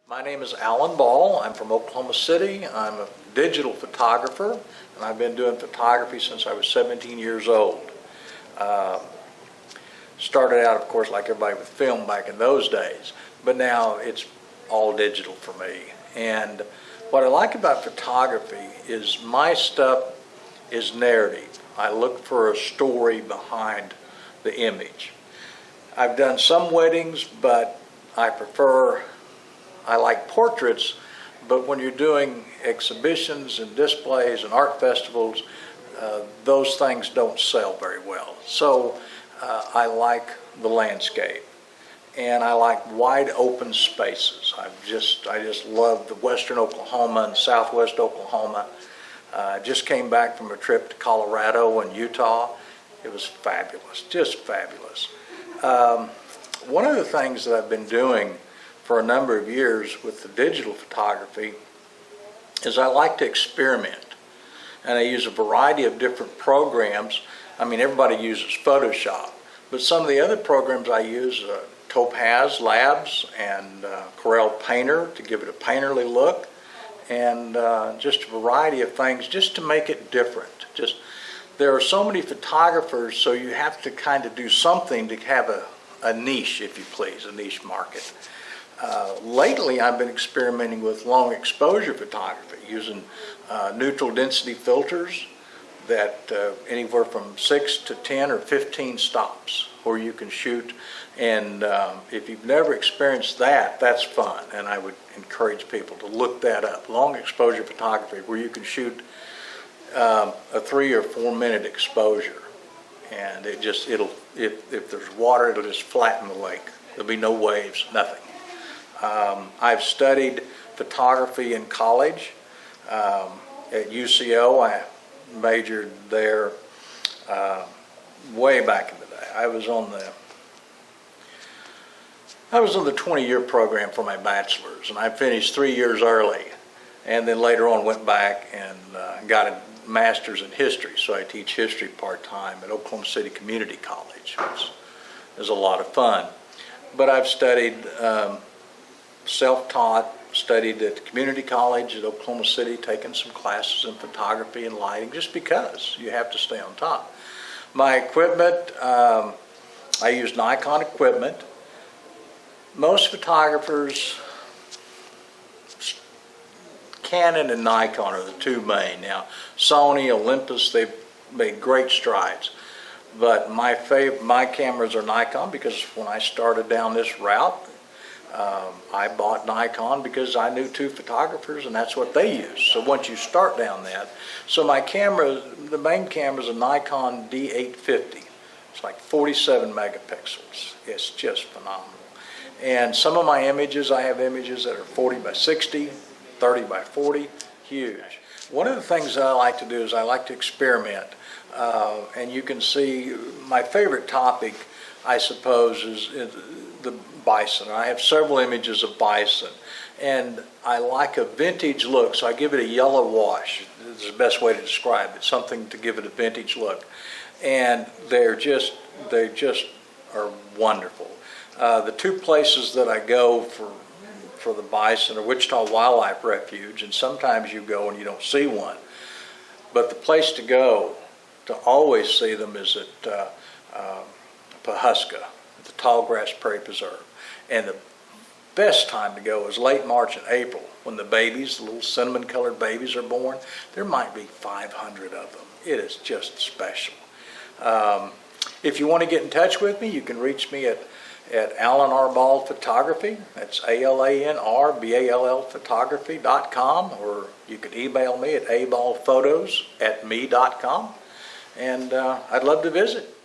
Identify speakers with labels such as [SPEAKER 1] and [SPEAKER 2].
[SPEAKER 1] My name is Alan Ball. I'm from Oklahoma City. I'm a digital photographer, and I've been doing photography since I was 17 years old. Started out, of course, like everybody with film back in those days, but now it's all digital for me. And what I like about photography is my stuff is narrative. I look for a story behind the image. I've done some weddings, but I like portraits, but when you're doing exhibitions and displays and art festivals, those things don't sell very well. So I like the landscape, and I like wide open spaces. I just love the western Oklahoma and southwest Oklahoma. I just came back from a trip to Colorado and Utah. It was fabulous, just fabulous. One of the things that I've been doing for a number of years with the digital photography is I like to experiment, and I use a variety of different programs. I mean, everybody uses Photoshop, but some of the other programs I use, Topaz Labs and Corel Painter, to give it a painterly look, and just a variety of things just to make it different. There are so many photographers, so you have to kind of do something to have a niche, if you please, a niche market. Lately, I've been experimenting with long exposure photography using neutral density filters that anywhere from 6 to 10 or 15 stops where you can shoot. And if you've never experienced that, that's fun. And I would encourage people to look that up. Long exposure photography, where you can shoot a 3 or 4 minute exposure. And if there's water, it'll just flatten the lake. There'll be no waves, nothing. I've studied photography in college. At UCO, I majored there way back in the day. I was on the 20-year program for my bachelor's, and I finished 3 years early, and then later on went back and got a master's in history. So I teach history part-time at Oklahoma City Community College, which is a lot of fun. But I've studied self-taught, studied at the community college at Oklahoma City, taken some classes in photography and lighting, just because you have to stay on top. My equipment, I use Nikon equipment. Most photographers, Canon and Nikon are the two main. Now, Sony, Olympus, they've made great strides. But my cameras are Nikon, because when I started down this route, I bought Nikon because I knew two photographers and that's what they use. So once you start down that, so my camera, the main camera is a Nikon D850. It's like 47 megapixels. It's just phenomenal. And some of my images, I have images that are 40 by 60, 30 by 40, huge. One of the things that I like to do is I like to experiment. And you can see my favorite topic, I suppose, is the bison. I have several images of bison, and I like a vintage look, so I give it a yellow wash. It's the best way to describe it, something to give it a vintage look. And they just are wonderful. The two places that I go for the bison are Wichita Wildlife Refuge, and sometimes you go and you don't see one. But the place to go to always see them is at Pawhuska, at the Tallgrass Prairie Preserve. And the best time to go is late March and April, when the babies, the little cinnamon-colored babies, are born. There might be 500 of them. It is just special. If you want to get in touch with me, you can reach me at Alan R. Ball Photography. That's ALANRBALL photography.com, or you can email me at aballphotos@me.com. And I'd love to visit.